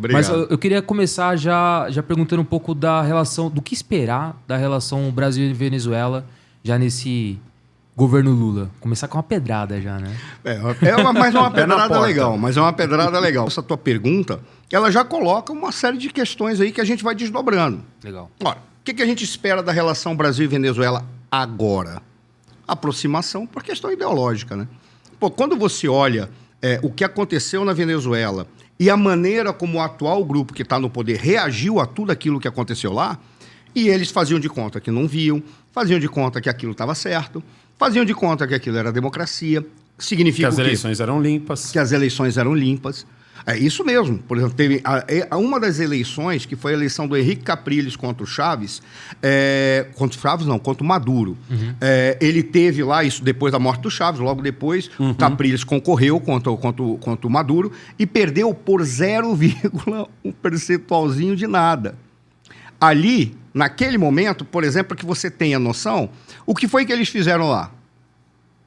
Obrigado. Mas eu queria começar já perguntando um pouco da relação, do que esperar da relação Brasil e Venezuela já nesse governo Lula. Começar com uma pedrada já, né? Mas é uma pedrada legal. Mas é uma pedrada legal. Essa tua pergunta, ela já coloca uma série de questões aí que a gente vai desdobrando. Legal. Ora, o que a gente espera da relação Brasil e Venezuela agora? Aproximação por questão ideológica, né? Pô, quando você olha o que aconteceu na Venezuela e a maneira como o atual grupo que está no poder reagiu a tudo aquilo que aconteceu lá, e eles faziam de conta que não viam, faziam de conta que aquilo estava certo, faziam de conta que aquilo era democracia, significa que as eleições eram limpas. Que as eleições eram limpas. É isso mesmo. Por exemplo, teve uma das eleições, que foi a eleição do Henrique Capriles contra o Chaves, contra o Maduro. Uhum. Ele teve lá, isso depois da morte do Chaves, logo depois, o Capriles concorreu contra o Maduro e perdeu por 0,1 percentualzinho de nada. Ali, naquele momento, por exemplo, para que você tenha noção, o que foi que eles fizeram lá?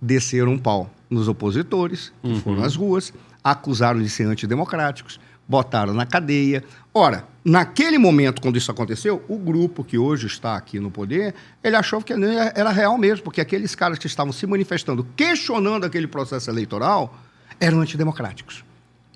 Desceram um pau nos opositores, que foram às ruas, acusaram de ser antidemocráticos, botaram na cadeia. Ora, naquele momento, quando isso aconteceu, o grupo que hoje está aqui no poder, ele achou que era real mesmo, porque aqueles caras que estavam se manifestando, questionando aquele processo eleitoral, eram antidemocráticos,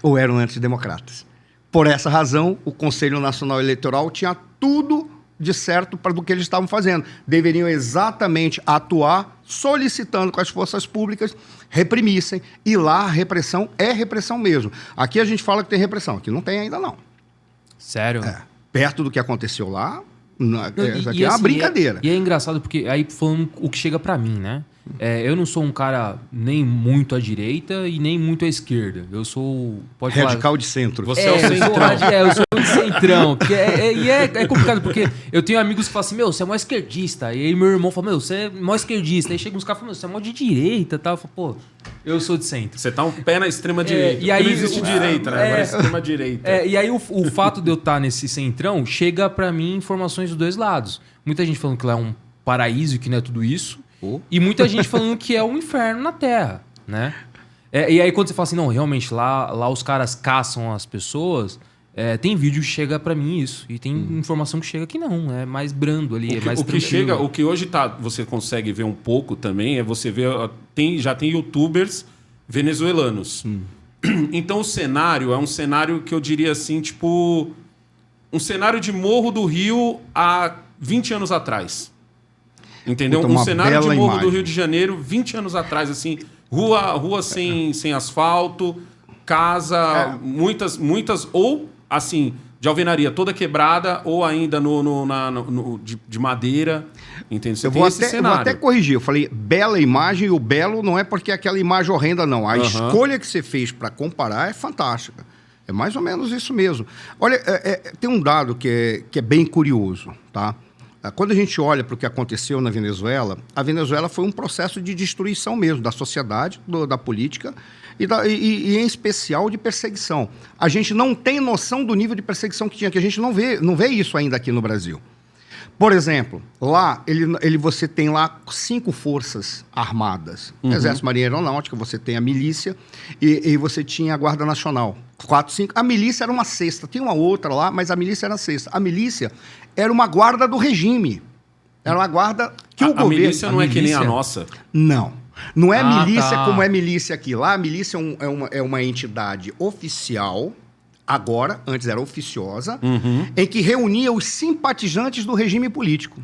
ou eram antidemocratas. Por essa razão, o Conselho Nacional Eleitoral tinha tudo de certo para do que eles estavam fazendo. Deveriam exatamente atuar solicitando que as forças públicas reprimissem. E lá a repressão é repressão mesmo. Aqui a gente fala que tem repressão, aqui não tem ainda não. Sério? Perto do que aconteceu lá, isso aqui é uma brincadeira. E é engraçado porque aí falando o que chega para mim, né? Eu não sou um cara nem muito à direita e nem muito à esquerda. Eu sou... Radical de centro. Você é o centrão. Eu sou de centrão. É complicado, porque eu tenho amigos que falam assim, você é mó esquerdista. E aí meu irmão fala, você é mó esquerdista. Aí chega uns caras e falam, você é mó de direita e tal. Eu falo, eu sou de centro. Você tá um pé na extrema direita. E aí, não existe direita, né? Agora é extrema direita. E aí o fato de eu estar nesse centrão chega pra mim informações dos dois lados. Muita gente falando que lá é um paraíso e que não é tudo isso. E muita gente falando que é um inferno na Terra, né? E aí quando você fala assim, não, realmente lá os caras caçam as pessoas, tem vídeo que chega pra mim isso. E tem informação que chega que não, é mais brando ali, é mais tranquilo. O que hoje você consegue ver um pouco também, você ver, já tem youtubers venezuelanos. Então o cenário é um cenário que eu diria assim, tipo, um cenário de Morro do Rio há 20 anos atrás. Entendeu? Um cenário de Morro do Rio de Janeiro, 20 anos atrás, assim, rua sem asfalto, casa, muitas, ou assim, de alvenaria toda quebrada, ou ainda de madeira. Entendeu? Eu vou até corrigir, eu falei bela imagem, e o belo não é porque é aquela imagem horrenda, não. A escolha que você fez para comparar é fantástica. É mais ou menos isso mesmo. Olha, tem um dado que é bem curioso, tá? Quando a gente olha para o que aconteceu na Venezuela, a Venezuela foi um processo de destruição mesmo da sociedade, da política e em especial de perseguição. A gente não tem noção do nível de perseguição que tinha, que a gente não vê isso ainda aqui no Brasil. Por exemplo, lá você tem lá 5 forças armadas. Exército, Marinha e Aeronáutica, você tem a milícia e você tinha a Guarda Nacional. 4, 5. A milícia era uma sexta. Tinha uma outra lá, mas a milícia era a sexta. A milícia era uma guarda do regime. Era uma guarda que o governo... A milícia não é que nem a nossa? Não. Não é milícia como é milícia aqui. Lá a milícia é uma entidade oficial... Agora, antes era oficiosa, em que reunia os simpatizantes do regime político.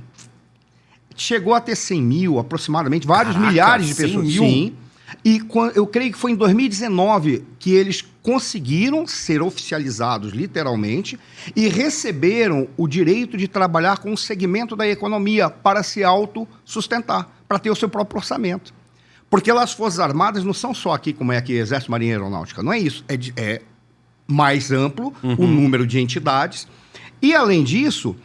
Chegou a ter 100 mil, aproximadamente, vários milhares de pessoas. 100 mil? Sim. E eu creio que foi em 2019 que eles conseguiram ser oficializados, literalmente, e receberam o direito de trabalhar com um segmento da economia para se autossustentar, para ter o seu próprio orçamento. Porque lá as Forças Armadas não são só aqui, como é aqui, Exército, Marinha e Aeronáutica. Não é isso. É mais amplo o número de entidades. E, além disso,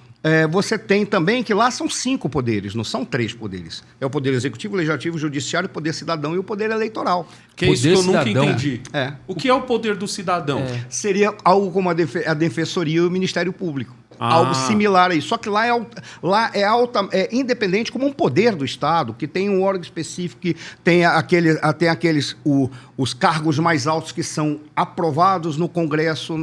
você tem também que lá são 5 poderes, não são 3 poderes. É o poder executivo, legislativo, judiciário, o poder cidadão e o poder eleitoral. Que é isso que eu nunca entendi. É. O que é o poder do cidadão? Seria algo como a Defensoria e o Ministério Público. algo similar a isso. Só que lá é independente como um poder do Estado, que tem um órgão específico, que tem os cargos mais altos que são aprovados no Congresso,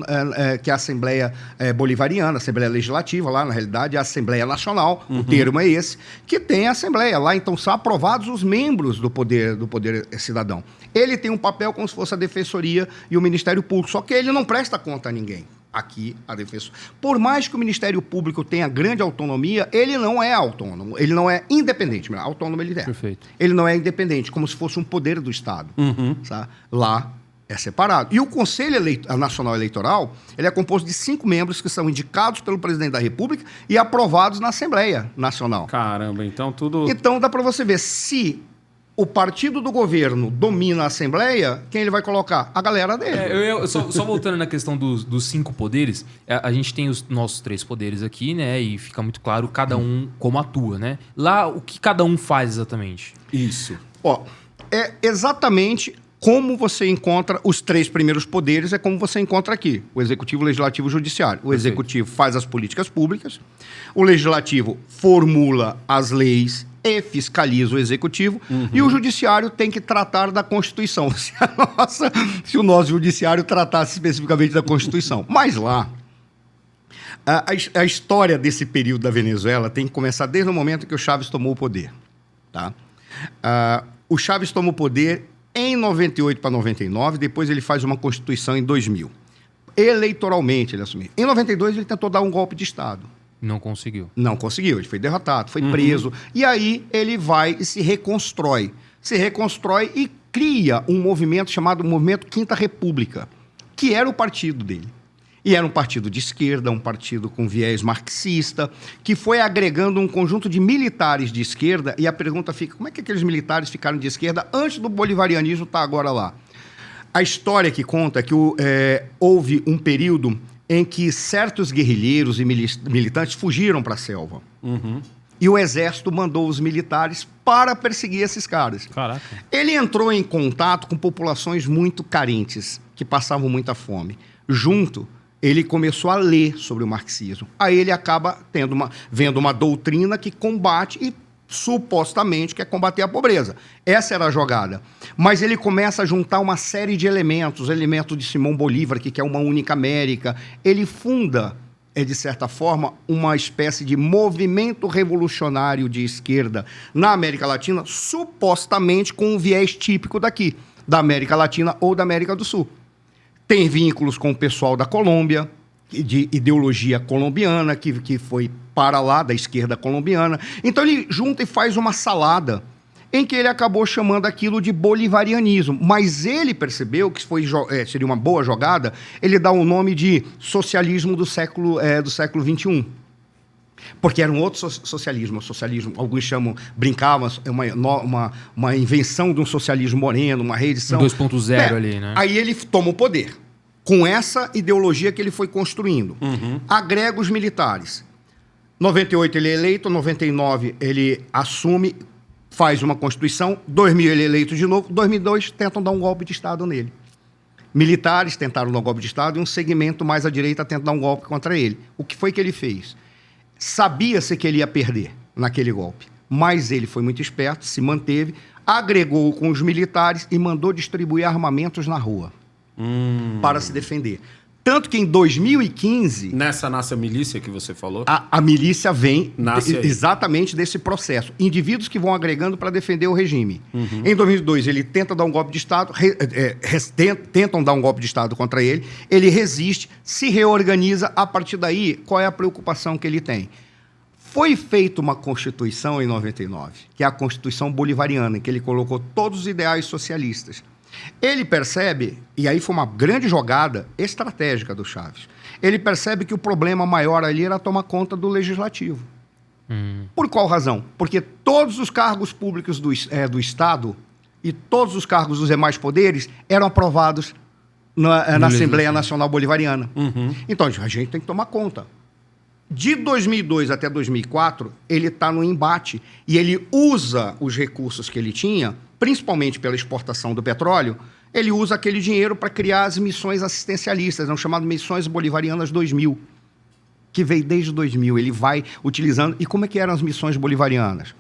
que é a Assembleia Bolivariana, a Assembleia Legislativa, lá na realidade é a Assembleia Nacional, o termo é esse, que tem a Assembleia lá, então são aprovados os membros do poder cidadão. Ele tem um papel como se fosse a Defensoria e o Ministério Público, só que ele não presta conta a ninguém. Aqui, a Defensoria. Por mais que o Ministério Público tenha grande autonomia, ele não é autônomo, ele não é independente. Autônomo ele é. Perfeito. Ele não é independente, como se fosse um poder do Estado. Sabe? Lá é separado. E o Conselho Nacional Eleitoral, ele é composto de 5 membros que são indicados pelo presidente da República e aprovados na Assembleia Nacional. Caramba, então tudo... Então dá para você ver, se o partido do governo domina a Assembleia, quem ele vai colocar? A galera dele. Só voltando na questão dos 5 poderes, a gente tem os nossos 3 poderes aqui, né? E fica muito claro cada um como atua, né? Lá, o que cada um faz exatamente? Isso. Ó, é exatamente como você encontra os 3 primeiros poderes, é como você encontra aqui. O Executivo, o Legislativo e o Judiciário. O Executivo faz as políticas públicas, o Legislativo formula as leis e fiscaliza o Executivo, e o Judiciário tem que tratar da Constituição. Se o nosso Judiciário tratasse especificamente da Constituição. Mas lá, a história desse período da Venezuela tem que começar desde o momento que o Chávez tomou o poder. Tá? O Chávez tomou o poder em 98 para 99, depois ele faz uma Constituição em 2000. Eleitoralmente ele assumiu. Em 92 ele tentou dar um golpe de Estado. Não conseguiu. Não conseguiu, ele foi derrotado, foi preso. E aí ele vai e se reconstrói. Se reconstrói e cria um movimento chamado Movimento Quinta República, que era o partido dele. E era um partido de esquerda, um partido com viés marxista, que foi agregando um conjunto de militares de esquerda. E a pergunta fica, como é que aqueles militares ficaram de esquerda antes do bolivarianismo estar agora lá? A história que conta é que houve um período em que certos guerrilheiros e militantes fugiram para a selva. E o exército mandou os militares para perseguir esses caras. Caraca. Ele entrou em contato com populações muito carentes, que passavam muita fome. Junto, ele começou a ler sobre o marxismo. Aí ele acaba vendo uma doutrina que combate e supostamente quer combater a pobreza. Essa era a jogada. Mas ele começa a juntar uma série de elementos de Simão Bolívar, que quer uma única América. Ele funda, de certa forma, uma espécie de movimento revolucionário de esquerda na América Latina, supostamente com um viés típico daqui, da América Latina ou da América do Sul. Tem vínculos com o pessoal da Colômbia, de ideologia colombiana, que foi para lá, da esquerda colombiana. Então ele junta e faz uma salada em que ele acabou chamando aquilo de bolivarianismo. Mas ele percebeu que seria uma boa jogada, ele dá o nome de socialismo do século XXI. Porque era um outro socialismo. Alguns brincavam, uma invenção de um socialismo moreno, uma reedição. 2.0 ali, né? Aí ele toma o poder, com essa ideologia que ele foi construindo. Agrega os militares. 98 ele é eleito, 99 ele assume, faz uma Constituição, 2000 ele é eleito de novo, 2002 tentam dar um golpe de Estado nele. Militares tentaram dar um golpe de Estado e um segmento mais à direita tenta dar um golpe contra ele. O que foi que ele fez? Sabia-se que ele ia perder naquele golpe, mas ele foi muito esperto, se manteve, agregou com os militares e mandou distribuir armamentos na rua para se defender. Tanto que em 2015... Nessa nasce a milícia que você falou? A milícia vem exatamente desse processo. Indivíduos que vão agregando para defender o regime. Em 2002, ele tenta dar um golpe de Estado, tentam dar um golpe de Estado contra ele, ele resiste, se reorganiza. A partir daí, qual é a preocupação que ele tem? Foi feita uma Constituição em 99, que é a Constituição Bolivariana, em que ele colocou todos os ideais socialistas. Ele percebe, e aí foi uma grande jogada estratégica do Chávez, ele percebe que o problema maior ali era tomar conta do legislativo. Por qual razão? Porque todos os cargos públicos do Estado e todos os cargos dos demais poderes eram aprovados na Assembleia Nacional Bolivariana. Então, a gente tem que tomar conta. De 2002 até 2004, ele está no embate e ele usa os recursos que ele tinha, principalmente pela exportação do petróleo, ele usa aquele dinheiro para criar as missões assistencialistas, chamadas Missões Bolivarianas 2000, que veio desde 2000. Ele vai utilizando... E como é que eram as missões bolivarianas?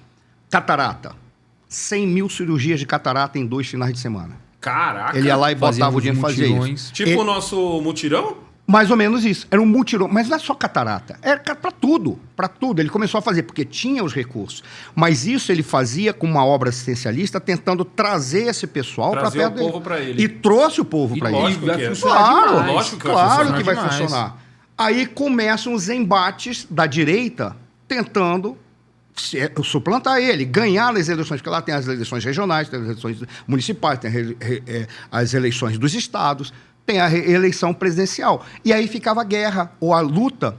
Catarata. 100 mil cirurgias de catarata em 2 finais de semana. Caraca! Ele ia lá e botava o dinheiro e fazia isso. Tipo o nosso mutirão? Mais ou menos isso. Era um mutirão. Mas não é só catarata. Era para tudo. Para tudo. Ele começou a fazer, porque tinha os recursos. Mas isso ele fazia com uma obra assistencialista, tentando trazer esse pessoal para perto dele. Trazer o povo para ele. E trouxe o povo para ele. Lógico que vai funcionar. Claro que vai funcionar. Aí começam os embates da direita tentando suplantar ele, ganhar nas eleições, porque lá tem as eleições regionais, tem as eleições municipais, tem as eleições dos estados, tem a eleição presidencial. E aí ficava a guerra, ou a luta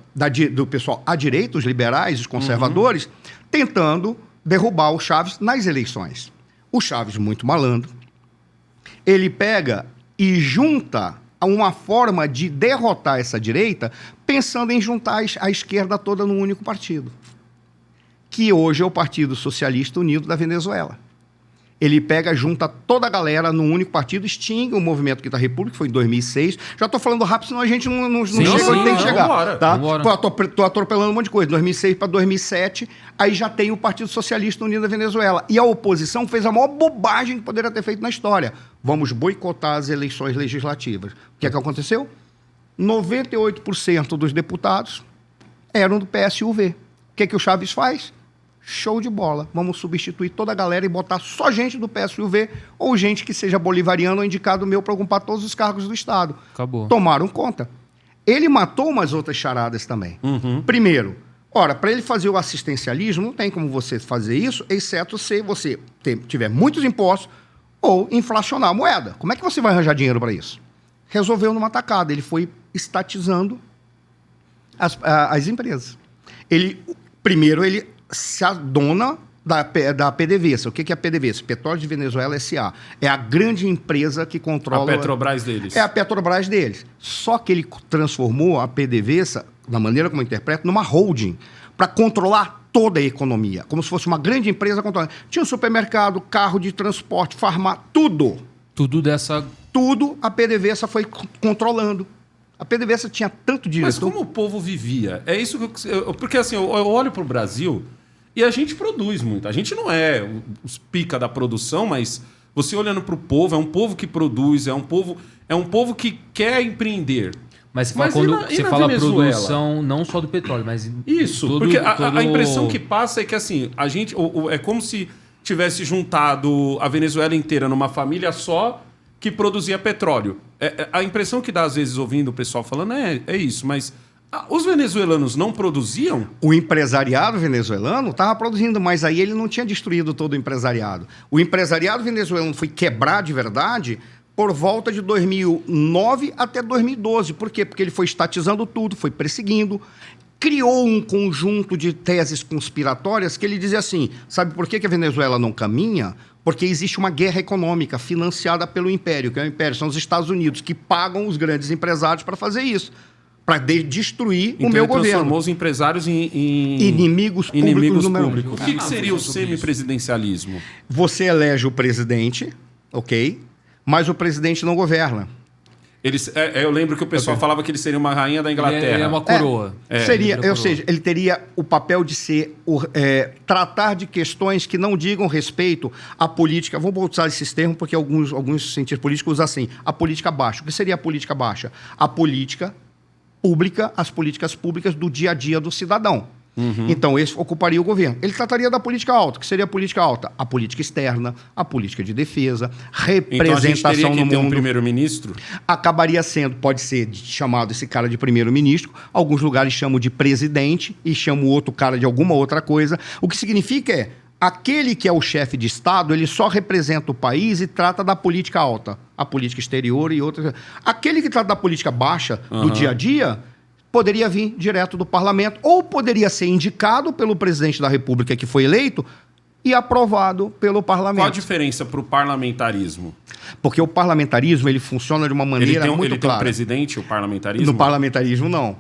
do pessoal à direita, os liberais, os conservadores, tentando derrubar o Chaves nas eleições. O Chaves, muito malandro, ele pega e junta uma forma de derrotar essa direita, pensando em juntar a esquerda toda num único partido, que hoje é o Partido Socialista Unido da Venezuela. Ele pega, junta toda a galera num único partido, extingue o movimento Quinta República, que foi em 2006. Já estou falando rápido, senão a gente não chega onde tem que chegar. Tá? Estou atropelando um monte de coisa. 2006 para 2007, aí já tem o Partido Socialista Unido da Venezuela. E a oposição fez a maior bobagem que poderia ter feito na história. Vamos boicotar as eleições legislativas. O que é que aconteceu? 98% dos deputados eram do PSUV. O que é que o Chaves faz? Show de bola. Vamos substituir toda a galera e botar só gente do PSUV ou gente que seja bolivariano ou indicado meu para ocupar todos os cargos do Estado. Acabou. Tomaram conta. Ele matou umas outras charadas também. Primeiro, para ele fazer o assistencialismo, não tem como você fazer isso, exceto se você tiver muitos impostos ou inflacionar a moeda. Como é que você vai arranjar dinheiro para isso? Resolveu numa tacada. Ele foi estatizando as empresas. Primeiro, ele se adona da PDVSA. O que é a PDVSA? Petróleo de Venezuela S.A. É a grande empresa que controla... A Petrobras deles. É a Petrobras deles. Só que ele transformou a PDVSA, da maneira como eu interpreto, numa holding, para controlar toda a economia, como se fosse uma grande empresa controlando. Tinha um supermercado, carro de transporte, farmácia, tudo. Tudo a PDVSA foi controlando. A PDVSA tinha tanto dinheiro. Mas como o povo vivia? É isso que porque assim, eu olho para o Brasil e a gente produz muito. A gente não é os pica da produção, mas você olhando para o povo, é um povo que produz, é um povo que quer empreender. Mas quando você fala produção, não só do petróleo, mas... Isso, porque a impressão que passa é que assim, a gente... É como se tivesse juntado a Venezuela inteira numa família só que produzia petróleo. A impressão que dá, às vezes, ouvindo o pessoal falando é isso, mas os venezuelanos não produziam? O empresariado venezuelano estava produzindo, mas aí ele não tinha destruído todo o empresariado. O empresariado venezuelano foi quebrar de verdade por volta de 2009 até 2012. Por quê? Porque ele foi estatizando tudo, foi perseguindo, criou um conjunto de teses conspiratórias que ele dizia assim, sabe por que a Venezuela não caminha? Porque existe uma guerra econômica financiada pelo Império, que é o Império, são os Estados Unidos, que pagam os grandes empresários para fazer isso, para destruir o meu governo. Transformou os empresários em inimigos públicos. O que seria o semipresidencialismo? Você elege o presidente, ok? Mas o presidente não governa. Eu lembro que o pessoal falava que ele seria uma rainha da Inglaterra. Ele é uma coroa. Ou seja, ele teria o papel de ser tratar de questões que não digam respeito à política. Vamos usar esses termos porque alguns cientistas políticos usam assim. A política baixa. O que seria a política baixa? A política pública, as políticas públicas do dia a dia do cidadão. Então, esse ocuparia o governo. Ele trataria da política alta. O que seria a política alta? A política externa, a política de defesa, representação no mundo. Então, a gente teria que ter um primeiro-ministro? Acabaria sendo, pode ser chamado esse cara de primeiro-ministro. Alguns lugares chamam de presidente e chamam o outro cara de alguma outra coisa. O que significa aquele que é o chefe de Estado, ele só representa o país e trata da política alta. A política exterior e outras. Aquele que trata da política baixa, do dia a dia, poderia vir direto do parlamento ou poderia ser indicado pelo presidente da República que foi eleito e aprovado pelo parlamento. Qual a diferença para o parlamentarismo? Porque o parlamentarismo ele funciona de uma maneira muito clara. Ele tem um presidente, o parlamentarismo? No parlamentarismo, não.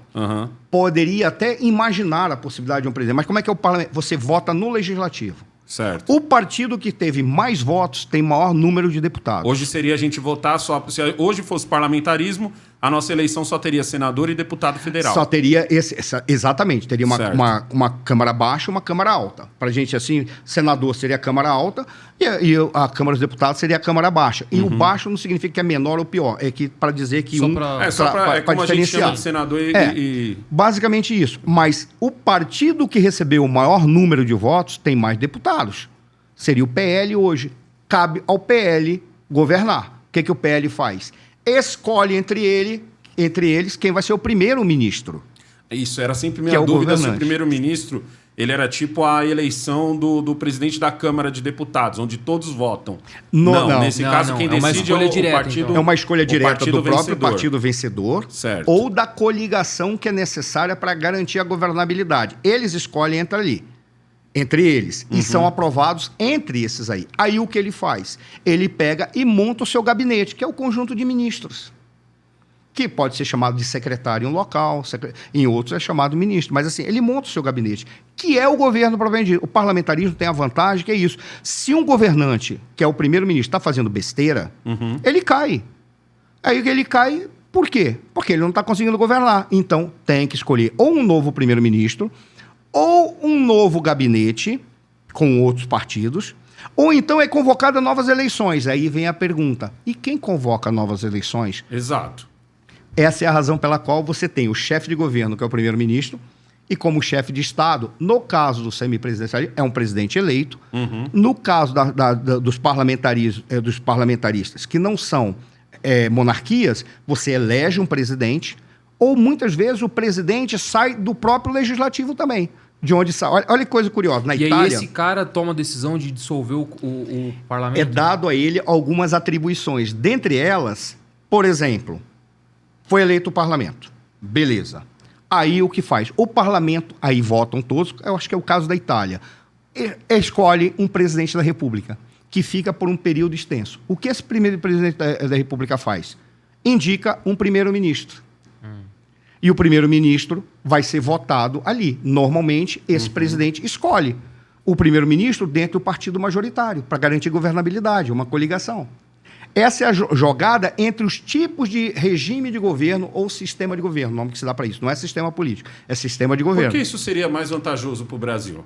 Poderia até imaginar a possibilidade de um presidente. Mas como é que é o parlamento? Você vota no legislativo. Certo. O partido que teve mais votos tem maior número de deputados. Hoje seria a gente votar só... Se hoje fosse parlamentarismo, a nossa eleição só teria senador e deputado federal. Só teria exatamente, teria Certo. uma Câmara Baixa e uma Câmara Alta. Pra gente, assim, senador seria a Câmara Alta e a Câmara dos Deputados seria a Câmara Baixa. E o baixo não significa que é menor ou pior, é que para dizer que Só um... pra- É como a gente chama de senador e... Basicamente isso. Mas o partido que recebeu o maior número de votos tem mais deputados. Seria o PL hoje. Cabe ao PL governar. O que o PL faz? Escolhe entre eles quem vai ser o primeiro-ministro. Isso, era sempre Que minha é o dúvida se o governante. primeiro-ministro ele era tipo a eleição do presidente da Câmara de Deputados, onde todos votam. Não. Nesse Não, caso, não. quem É uma decide é escolha o direta, partido. então. É uma escolha o direta partido do próprio vencedor. partido vencedor Certo. ou da coligação que é necessária para garantir a governabilidade. Eles escolhem entre eles, e são aprovados entre esses aí. Aí o que ele faz? Ele pega e monta o seu gabinete, que é o conjunto de ministros, que pode ser chamado de secretário em um local, em outros é chamado ministro, mas assim, ele monta o seu gabinete, que é o governo propriamente dito. O parlamentarismo tem a vantagem que é isso. Se um governante, que é o primeiro-ministro, está fazendo besteira, ele cai. Aí ele cai, por quê? Porque ele não está conseguindo governar. Então, tem que escolher ou um novo primeiro-ministro, ou um novo gabinete com outros partidos, ou então é convocada novas eleições. Aí vem a pergunta, e quem convoca novas eleições? Exato. Essa é a razão pela qual você tem o chefe de governo, que é o primeiro-ministro, e como chefe de Estado, no caso do semipresidencialismo, é um presidente eleito. No caso dos parlamentaristas, que não são monarquias, você elege um presidente, ou muitas vezes o presidente sai do próprio legislativo também. De onde sai. Olha que coisa curiosa. Na E aí Itália, esse cara toma a decisão de dissolver o parlamento? é dado a ele algumas atribuições. Dentre elas, por exemplo, foi eleito o parlamento. Beleza. Aí o que faz? O parlamento, aí votam todos, eu acho que é o caso da Itália, escolhe um presidente da República, que fica por um período extenso. O que esse primeiro presidente da República faz? Indica um primeiro-ministro. E o primeiro-ministro vai ser votado ali. Normalmente, esse presidente escolhe o primeiro-ministro dentro do partido majoritário, para garantir governabilidade, uma coligação. Essa é a jogada entre os tipos de regime de governo ou sistema de governo, o nome que se dá para isso. Não é sistema político, é sistema de Por governo. que isso seria mais vantajoso para o Brasil?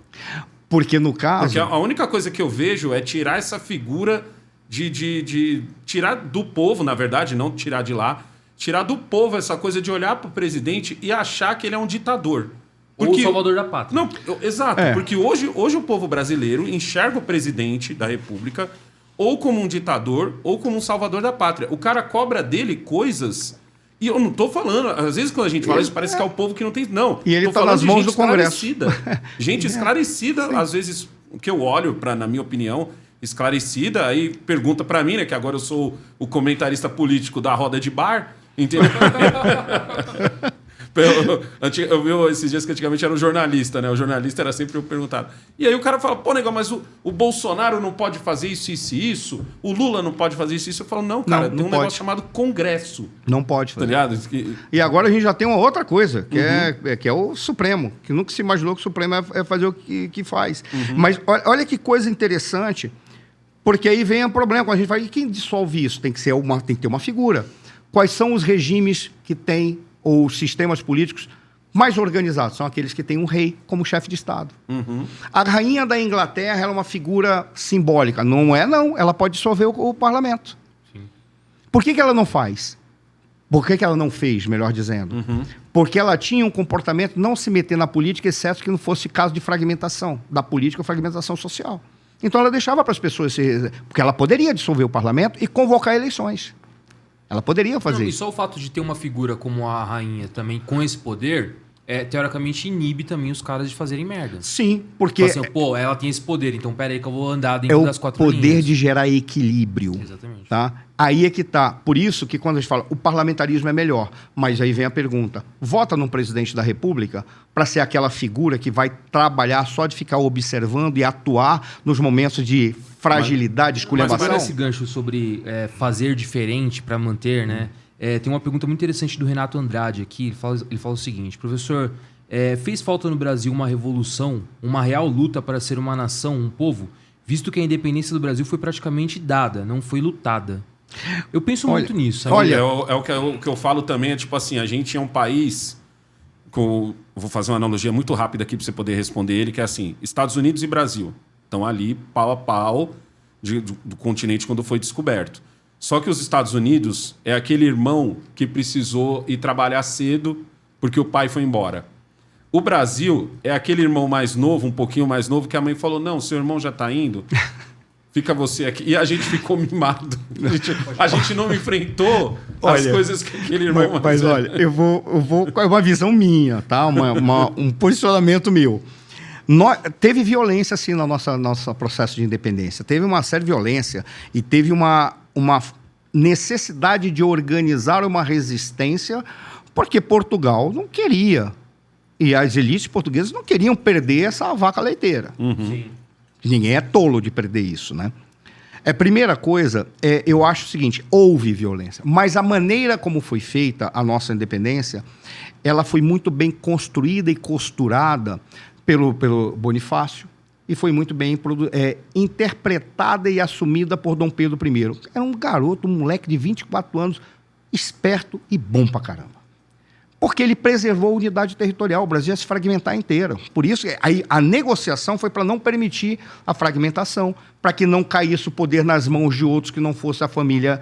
Porque no caso... Porque a única coisa que eu vejo é tirar essa figura de tirar do povo, na verdade, não tirar de lá, tirar do povo essa coisa de olhar para o presidente e achar que ele é um ditador. Ou o salvador da pátria. Não, exato, porque hoje o povo brasileiro enxerga o presidente da República ou como um ditador ou como um salvador da pátria. O cara cobra dele coisas... E eu não tô falando... Às vezes quando a gente fala isso, parece que é o povo que não tem... Não. E ele tô tá falando nas de mãos gente do Congresso. esclarecida. Gente esclarecida, às vezes, o que eu olho, na minha opinião, esclarecida, aí pergunta pra mim, né? Que agora eu sou o comentarista político da roda de bar, entendeu? Eu vi esses dias que antigamente era um jornalista, né? O jornalista era sempre perguntado. E aí o cara fala, pô, negão, mas o Bolsonaro não pode fazer isso, isso e isso? O Lula não pode fazer isso, isso? Eu falo, não, cara, Não tem um pode. negócio chamado Congresso, Não pode tá fazer. ligado? E agora a gente já tem uma outra coisa, que é o Supremo, que nunca se imaginou que o Supremo é fazer o que faz. Mas olha que coisa interessante, porque aí vem o problema, quando a gente fala, e quem dissolve isso? Tem que ter uma figura. Quais são os regimes que têm, ou os sistemas políticos mais organizados? São aqueles que têm um rei como chefe de Estado. A rainha da Inglaterra ela é uma figura simbólica. Não é, não. Ela pode dissolver o parlamento. Sim. Por que ela não faz? Por que ela não fez, melhor dizendo? Porque ela tinha um comportamento não se meter na política, exceto que não fosse caso de fragmentação da política ou fragmentação social. Então ela deixava para as pessoas... Porque ela poderia dissolver o parlamento e convocar eleições. Ela poderia fazer Não, e isso. só o fato de ter uma figura como a rainha também com esse poder, teoricamente inibe também os caras de fazerem merda. Sim, porque Tipo assim, pô, ela tem esse poder, então pera aí que eu vou andar é dentro o das quatro poder linhas. de gerar equilíbrio. Exatamente. Tá? Aí é que tá. Por isso que quando a gente fala o parlamentarismo é melhor, mas aí vem a pergunta, vota num presidente da República para ser aquela figura que vai trabalhar só de ficar observando e atuar nos momentos de fragilidade, Mas esculhambação? para esse gancho sobre fazer diferente para manter, né? Tem uma pergunta muito interessante do Renato Andrade aqui. Ele fala o seguinte: professor, fez falta no Brasil uma revolução, uma real luta para ser uma nação, um povo, visto que a independência do Brasil foi praticamente dada, não foi lutada. Eu penso muito nisso, sabe? Olha, o que eu falo também, é tipo assim, a gente é um país... vou fazer uma analogia muito rápida aqui para você poder responder ele, que é assim, Estados Unidos e Brasil estão ali pau a pau do continente quando foi descoberto. Só que os Estados Unidos é aquele irmão que precisou ir trabalhar cedo porque o pai foi embora. O Brasil é aquele irmão mais novo, um pouquinho mais novo, que a mãe falou, não, seu irmão já está indo, fica você aqui. E a gente ficou mimado. A gente não enfrentou as coisas que aquele irmão... Mas olha, eu vou com uma visão minha, tá? Um posicionamento meu. Teve violência, assim, no nosso processo de independência. Teve uma séria violência e teve uma necessidade de organizar uma resistência porque Portugal não queria. E as elites portuguesas não queriam perder essa vaca leiteira. Sim. Ninguém é tolo de perder isso, né? Primeira coisa, eu acho o seguinte, houve violência, mas a maneira como foi feita a nossa independência, ela foi muito bem construída e costurada pelo Bonifácio e foi muito bem interpretada e assumida por Dom Pedro I. Era um garoto, um moleque de 24 anos, esperto e bom pra caramba. Porque ele preservou a unidade territorial, o Brasil ia se fragmentar inteiro. Por isso, aí, a negociação foi para não permitir a fragmentação, para que não caísse o poder nas mãos de outros que não fosse a família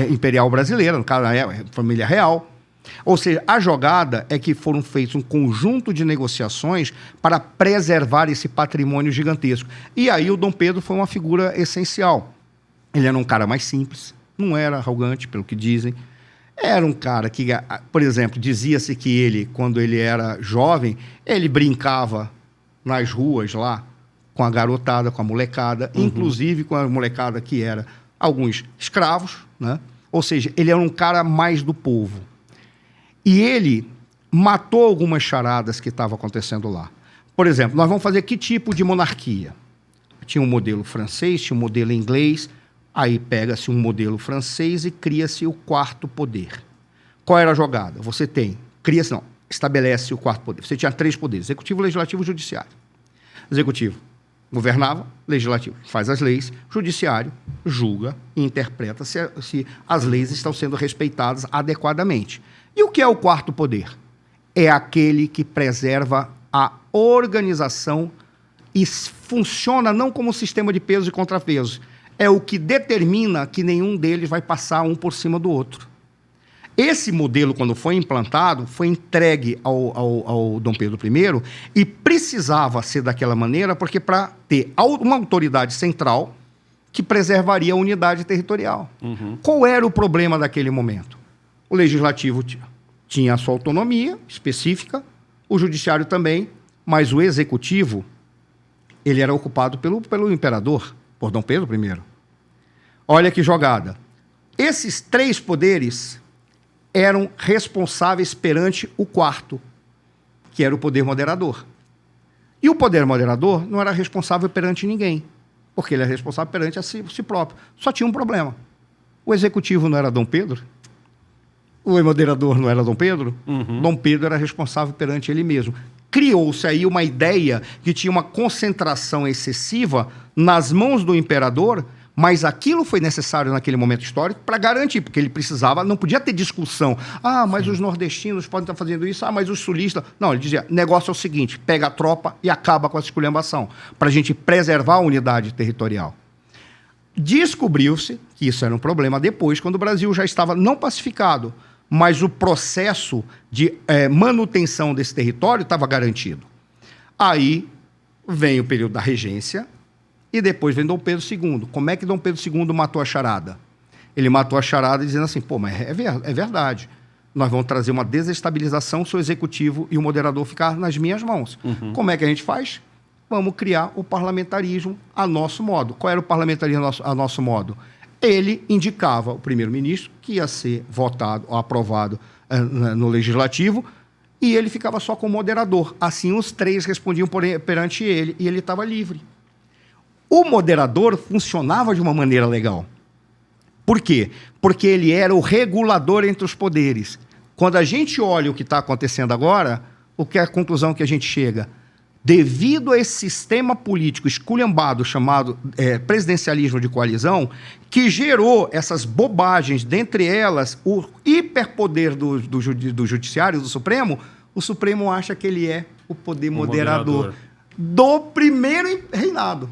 imperial brasileira, no caso, a família real. Ou seja, a jogada é que foram feitos um conjunto de negociações para preservar esse patrimônio gigantesco. E aí o Dom Pedro foi uma figura essencial. Ele era um cara mais simples, não era arrogante, pelo que dizem. Era um cara que, por exemplo, dizia-se que ele, quando ele era jovem, ele brincava nas ruas lá com a garotada, com a molecada, inclusive com a molecada que era alguns escravos, né? Ou seja, ele era um cara mais do povo. E ele matou algumas charadas que estavam acontecendo lá. Por exemplo, nós vamos fazer que tipo de monarquia? Tinha um modelo francês, tinha um modelo inglês. Aí pega-se um modelo francês e cria-se o quarto poder. Qual era a jogada? Estabelece o quarto poder. Você tinha 3 poderes, executivo, legislativo e judiciário. Executivo governava, legislativo faz as leis, judiciário julga e interpreta se as leis estão sendo respeitadas adequadamente. E o que é o quarto poder? É aquele que preserva a organização e funciona não como um sistema de pesos e contrapesos, é o que determina que nenhum deles vai passar um por cima do outro. Esse modelo, quando foi implantado, foi entregue ao Dom Pedro I e precisava ser daquela maneira porque para ter uma autoridade central que preservaria a unidade territorial. Qual era o problema daquele momento? O legislativo tinha a sua autonomia específica, o judiciário também, mas o executivo ele era ocupado pelo imperador, por Dom Pedro I. Olha que jogada. Esses 3 poderes eram responsáveis perante o quarto, que era o poder moderador. E o poder moderador não era responsável perante ninguém, porque ele era responsável perante a si próprio. Só tinha um problema. O executivo não era Dom Pedro, o moderador não era Dom Pedro, Dom Pedro era responsável perante ele mesmo. Criou-se aí uma ideia que tinha uma concentração excessiva nas mãos do imperador, mas aquilo foi necessário naquele momento histórico para garantir, porque ele precisava, não podia ter discussão. Mas os nordestinos podem estar fazendo isso, mas os sulistas... Não, ele dizia, negócio é o seguinte, pega a tropa e acaba com essa esculhambação, para a gente preservar a unidade territorial. Descobriu-se que isso era um problema depois, quando o Brasil já estava não pacificado, mas o processo de manutenção desse território estava garantido. Aí vem o período da regência e depois vem Dom Pedro II. Como é que Dom Pedro II matou a charada? Ele matou a charada dizendo assim, mas é verdade. Nós vamos trazer uma desestabilização se o executivo e o moderador ficar nas minhas mãos. Como é que a gente faz? Vamos criar o parlamentarismo a nosso modo. Qual era o parlamentarismo a nosso modo? Ele indicava o primeiro-ministro, que ia ser votado ou aprovado no legislativo, e ele ficava só como moderador. Assim, os 3 respondiam perante ele, e ele estava livre. O moderador funcionava de uma maneira legal. Por quê? Porque ele era o regulador entre os poderes. Quando a gente olha o que está acontecendo agora, o que é a conclusão que a gente chega? devido a esse sistema político esculhambado chamado presidencialismo de coalizão, que gerou essas bobagens, dentre elas o hiperpoder do judiciário, do Supremo, o Supremo acha que ele é o poder moderador do primeiro reinado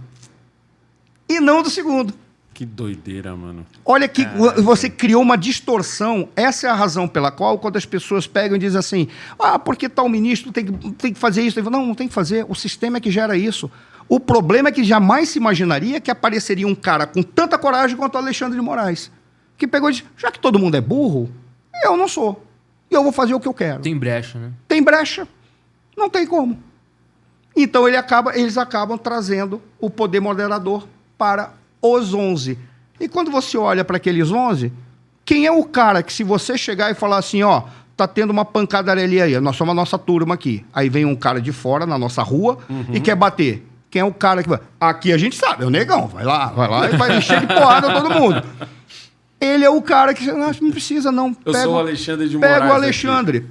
e não do segundo. Que doideira, mano. Olha que você criou uma distorção. Essa é a razão pela qual, quando as pessoas pegam e dizem assim, porque tal ministro tem que fazer isso. Não tem que fazer. O sistema é que gera isso. O problema é que jamais se imaginaria que apareceria um cara com tanta coragem quanto o Alexandre de Moraes, que pegou e disse, já que todo mundo é burro, eu não sou. E eu vou fazer o que eu quero. Tem brecha, né? Tem brecha. Não tem como. Então eles acabam trazendo o poder moderador para os 11. E quando você olha para aqueles 11, quem é o cara que, se você chegar e falar assim, tá tendo uma pancadaria aí, nós somos a nossa turma aqui. Aí vem um cara de fora, na nossa rua, e quer bater. Quem é o cara que vai? Aqui a gente sabe, é o negão. Vai lá e vai encher de porrada todo mundo. Ele é o cara que não precisa, não. Eu sou o Alexandre de Moraes.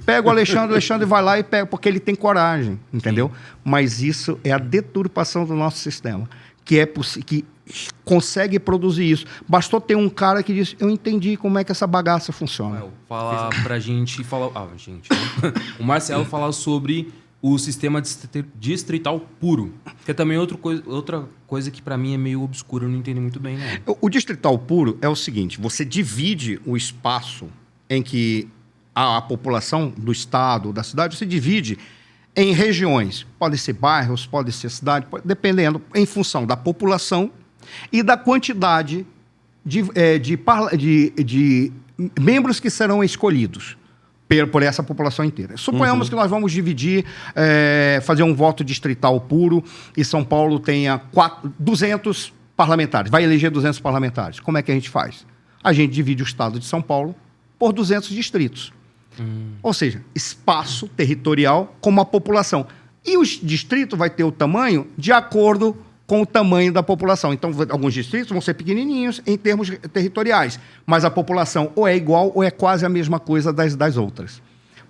Pega o Alexandre vai lá e pega, porque ele tem coragem, entendeu? Mas isso é a deturpação do nosso sistema, que consegue produzir isso. Bastou ter um cara que disse, eu entendi como é que essa bagaça funciona. Falar pra gente... O Marcelo fala sobre o sistema distrital puro, que é também outra coisa que para mim é meio obscura, eu não entendo muito bem, não. O distrital puro é o seguinte, você divide o espaço em que a população do estado, da cidade, você divide em regiões. Podem ser bairros, pode ser cidade, dependendo, em função da população e da quantidade de membros que serão escolhidos por essa população inteira. Suponhamos que nós vamos dividir, fazer um voto distrital puro e São Paulo tenha 200 parlamentares, vai eleger 200 parlamentares. Como é que a gente faz? A gente divide o estado de São Paulo por 200 distritos. Ou seja, espaço territorial com uma população. E o distrito vai ter o tamanho de acordo com o tamanho da população. Então, alguns distritos vão ser pequenininhos em termos territoriais, mas a população ou é igual ou é quase a mesma coisa das outras,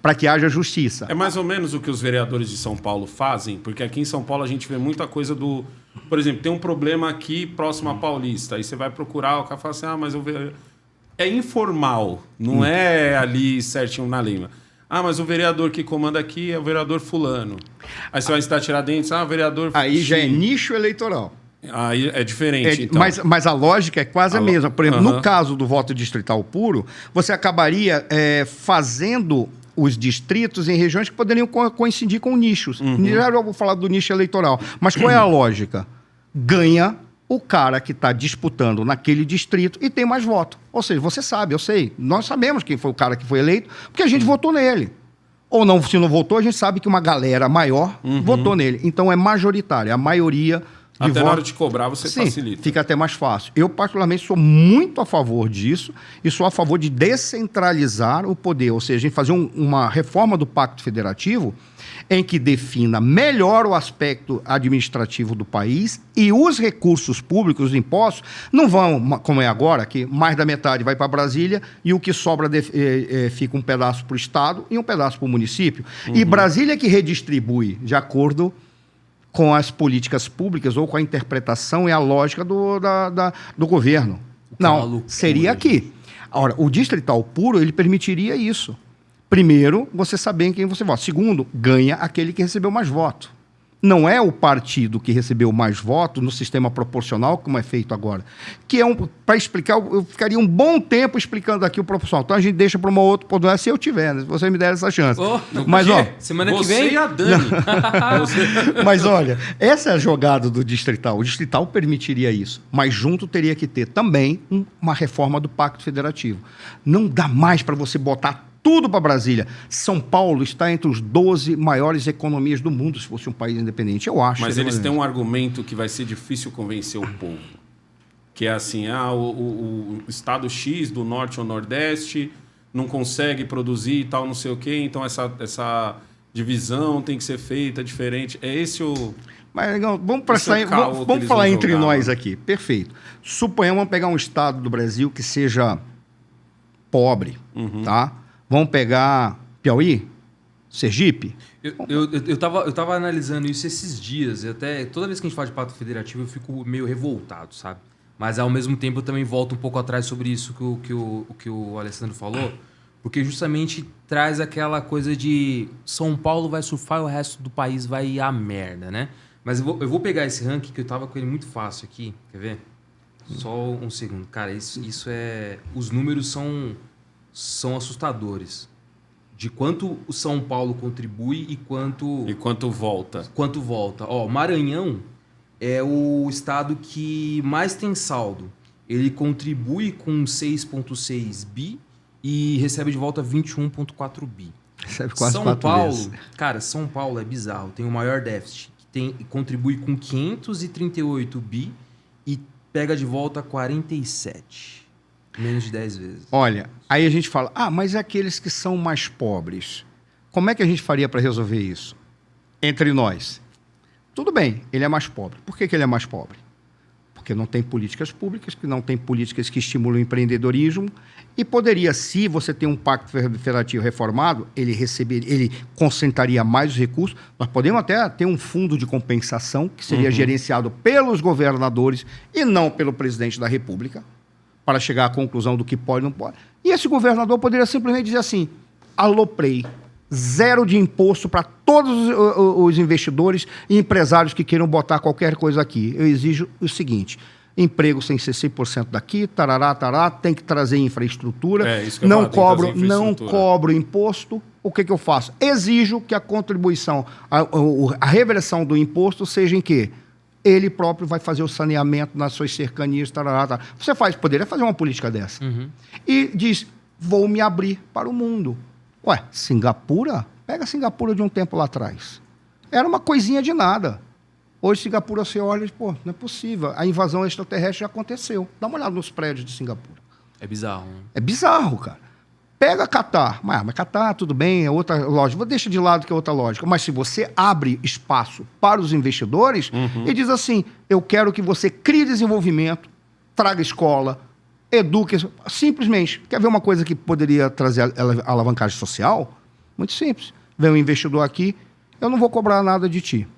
para que haja justiça. É mais ou menos o que os vereadores de São Paulo fazem, porque aqui em São Paulo a gente vê muita coisa do... Por exemplo, tem um problema aqui próximo a Paulista, aí você vai procurar, o cara fala assim, mas eu vejo... É informal, não é ali certinho na lima. Mas o vereador que comanda aqui é o vereador fulano. Aí você vai estar Tiradentes, o vereador... Aí já é nicho eleitoral. Aí é diferente, então. Mas a lógica é quase a mesma. Por exemplo, no caso do voto distrital puro, você acabaria fazendo os distritos em regiões que poderiam coincidir com nichos. Já eu vou falar do nicho eleitoral. Mas qual é a lógica? Ganha o cara que está disputando naquele distrito e tem mais voto. Ou seja, você sabe, eu sei, nós sabemos quem foi o cara que foi eleito, porque a gente votou nele. Ou não, se não votou, a gente sabe que uma galera maior votou nele. Então é majoritário, é a maioria de votos. Até na hora de cobrar você facilita. Fica até mais fácil. Eu, particularmente, sou muito a favor disso e sou a favor de descentralizar o poder, ou seja, a gente fazer uma reforma do Pacto Federativo em que defina melhor o aspecto administrativo do país e os recursos públicos, os impostos, não vão, como é agora, que mais da metade vai para Brasília e o que sobra fica um pedaço para o Estado e um pedaço para o município. E Brasília que redistribui de acordo com as políticas públicas ou com a interpretação e a lógica do governo. Não, seria aqui. Ora, o distrital puro, ele permitiria isso. Primeiro, você saber em quem você vota. Segundo, ganha aquele que recebeu mais voto. Não é o partido que recebeu mais voto no sistema proporcional, como é feito agora. Que é para explicar, eu ficaria um bom tempo explicando aqui o proporcional. Então a gente deixa para uma outra oportunidade, se eu tiver, né? Se você me der essa chance. Mas, semana que vem? Você e a Dani. Mas olha, essa é a jogada do distrital. O distrital permitiria isso. Mas junto teria que ter também uma reforma do Pacto Federativo. Não dá mais para você botar tudo para Brasília. São Paulo está entre os 12 maiores economias do mundo, se fosse um país independente, eu acho. Mas eles têm um argumento que vai ser difícil convencer o povo. Que é assim, o estado X do norte ou nordeste não consegue produzir e tal, não sei o quê, então essa divisão tem que ser feita diferente. É esse o... Mas, legal, vamos falar entre nós aqui. Perfeito. Suponhamos, vamos pegar um estado do Brasil que seja pobre, tá? Vamos pegar Piauí? Sergipe? Eu tava analisando isso esses dias. E até toda vez que a gente fala de pacto federativo, eu fico meio revoltado, sabe? Mas ao mesmo tempo eu também volto um pouco atrás sobre isso que o Alessandro falou. Porque justamente traz aquela coisa de São Paulo vai surfar e o resto do país vai ir à merda, né? Mas eu vou pegar esse ranking que eu tava com ele muito fácil aqui. Quer ver? Só um segundo. Cara, isso é... Os números são assustadores. De quanto o São Paulo contribui e quanto volta. Quanto volta. Ó, Maranhão é o estado que mais tem saldo. Ele contribui com 6,6 bi e recebe de volta 21,4 bi. Recebe quase São 4 Paulo, vezes. cara, São Paulo é bizarro. Tem o maior déficit. Contribui com 538 bi e pega de volta 47. Menos de 10 vezes. Olha, aí a gente fala, mas é aqueles que são mais pobres. Como é que a gente faria para resolver isso? Entre nós. Tudo bem, ele é mais pobre. Por que ele é mais pobre? Porque não tem políticas públicas, que não tem políticas que estimulam o empreendedorismo. E poderia, se você tem um pacto federativo reformado, ele concentraria mais os recursos. Nós podemos até ter um fundo de compensação, que seria gerenciado pelos governadores e não pelo presidente da República, para chegar à conclusão do que pode e não pode. E esse governador poderia simplesmente dizer assim, aloprei, 0 de imposto para todos os investidores e empresários que queiram botar qualquer coisa aqui. Eu exijo o seguinte, emprego sem ser 100% daqui, tarará, tem que trazer infraestrutura, Isso que eu não falo, cobro imposto. O que eu faço? Exijo que a contribuição, a reversão do imposto seja em quê? Ele próprio vai fazer o saneamento nas suas cercanias, tarará. Você poderia fazer uma política dessa. E diz, vou me abrir para o mundo. Ué, Singapura? Pega Singapura de um tempo lá atrás. Era uma coisinha de nada. Hoje, Singapura, você olha e não é possível. A invasão extraterrestre já aconteceu. Dá uma olhada nos prédios de Singapura. É bizarro, né? É bizarro, cara. Pega Catar. Mas Catar, tudo bem, é outra lógica. Deixa de lado que é outra lógica. Mas se você abre espaço para os investidores e diz assim, eu quero que você crie desenvolvimento, traga escola, eduque, simplesmente. Quer ver uma coisa que poderia trazer alavancagem social? Muito simples. Vem um investidor aqui, eu não vou cobrar nada de ti,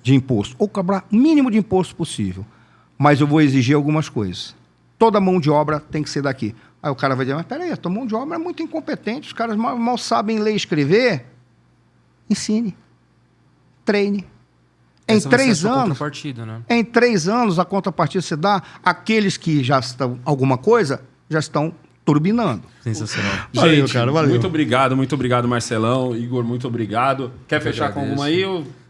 de imposto, ou cobrar o mínimo de imposto possível, mas eu vou exigir algumas coisas. Toda mão de obra tem que ser daqui. Aí o cara vai dizer, mas peraí, a tua mão de obra é muito incompetente, os caras mal sabem ler e escrever. Ensine. Treine. Em 3 anos, né? Em 3 anos, a contrapartida se dá, aqueles que já estão alguma coisa, já estão turbinando. Sensacional. Valeu, Gente, cara, valeu. Muito obrigado, Marcelão. Igor, muito obrigado. Quer fechar com alguma aí?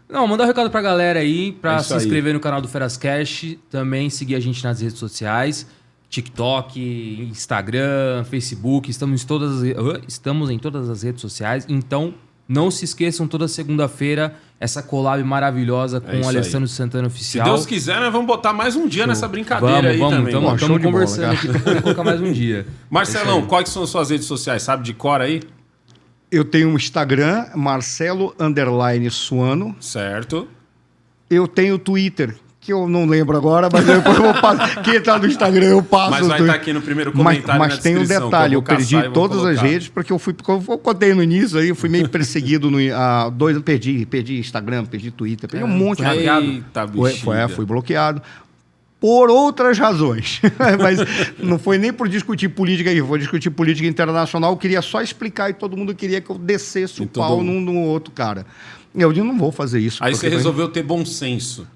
Não, mandar um recado pra galera aí, pra se aí. inscrever no canal do Ferascast, também seguir a gente nas redes sociais, TikTok, Instagram, Facebook, estamos em todas as redes sociais, então não se esqueçam, toda segunda-feira, essa collab maravilhosa com o Alessandro Santana Se Oficial. Deus quiser, nós vamos botar mais um dia nessa brincadeira aí também. Estamos conversando aqui para colocar mais um dia. Marcelão, quais são as suas redes sociais? Sabe de cor aí? Eu tenho um Instagram, Marcelo_Suano. Certo. Eu tenho o Twitter, que eu não lembro agora, mas depois eu vou passar. Quem está no Instagram, eu passo. Mas vai estar aqui no primeiro comentário mas na tem um descrição, detalhe, eu que perdi caçar e vou todas as colocar. redes, porque eu contei no início aí, eu fui meio perseguido perdi Instagram, perdi Twitter, perdi um monte de coisa. Eita, bexiga. Fui bloqueado. Por outras razões. Mas não foi nem por discutir política aí, foi discutir política internacional. Eu queria só explicar e todo mundo queria que eu descesse o pau num no outro cara. Eu digo, não vou fazer isso. Aí você resolveu ter bom senso.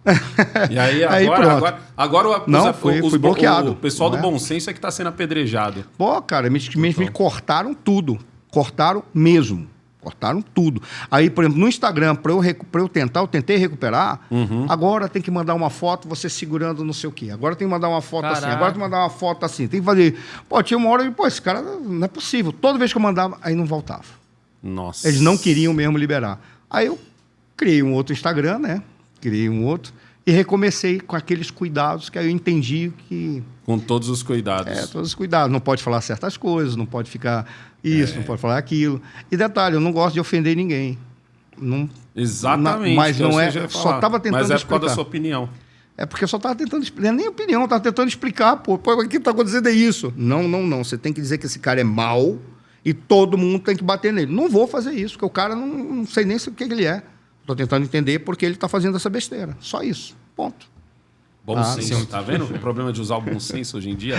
E aí, agora fui bloqueado. O pessoal do bom senso é que está sendo apedrejado. Pô, cara, me cortaram tudo. Cortaram mesmo. Cortaram tudo. Aí, por exemplo, no Instagram, para eu tentei recuperar, agora tem que mandar uma foto você segurando não sei o quê. Agora tem que mandar uma foto assim. Agora tem que mandar uma foto assim. Tem que fazer... Pô, tinha uma hora e, esse cara não é possível. Toda vez que eu mandava, aí não voltava. Nossa. Eles não queriam mesmo liberar. Aí eu criei um outro Instagram, né? E recomecei com aqueles cuidados que aí eu entendi que... Com todos os cuidados. Todos os cuidados. Não pode falar certas coisas, não pode ficar isso, não pode falar aquilo. E detalhe, eu não gosto de ofender ninguém. Não, exatamente. Mas não é... Só estava tentando explicar. Mas é por causa da sua opinião. É porque eu só estava tentando explicar. Nem opinião, estava tentando explicar. Pô, o que está acontecendo é isso. Não. Você tem que dizer que esse cara é mau e todo mundo tem que bater nele. Não vou fazer isso, porque o cara não sei nem o que ele é. Estou tentando entender porque ele está fazendo essa besteira. Só isso. Ponto. Bom senso, tá vendo? O problema de usar o bom senso hoje em dia.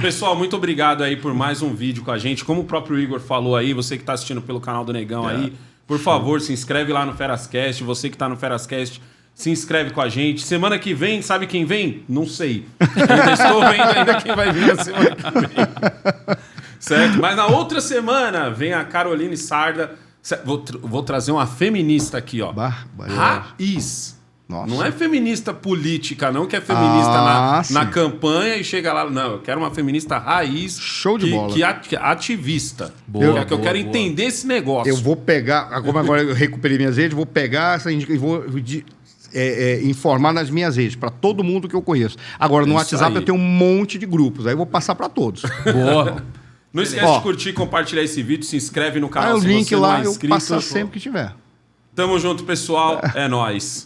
Pessoal, muito obrigado aí por mais um vídeo com a gente. Como o próprio Igor falou aí, você que está assistindo pelo canal do Negão aí, por favor, se inscreve lá no Ferascast. Você que está no Ferascast, se inscreve com a gente. Semana que vem, sabe quem vem? Não sei. Ainda estou vendo ainda quem vai vir na semana que vem. Certo? Mas na outra semana vem a Caroline Sarda. Vou trazer uma feminista aqui, ó. Raiz. Nossa. Não é feminista política, não, que é feminista na campanha e chega lá. Não, eu quero uma feminista raiz. Show de bola. Que ativista. Boa, eu quero entender esse negócio. Eu vou pegar, como agora eu recuperei minhas redes, vou pegar essa e vou informar nas minhas redes, para todo mundo que eu conheço. Agora, no WhatsApp aí. eu tenho um monte de grupos, aí eu vou passar para todos. Boa. Não esquece de curtir, compartilhar esse vídeo, se inscreve no canal O se link você lá não é eu inscrito. passo sempre que tiver. Tamo junto, pessoal. É nóis.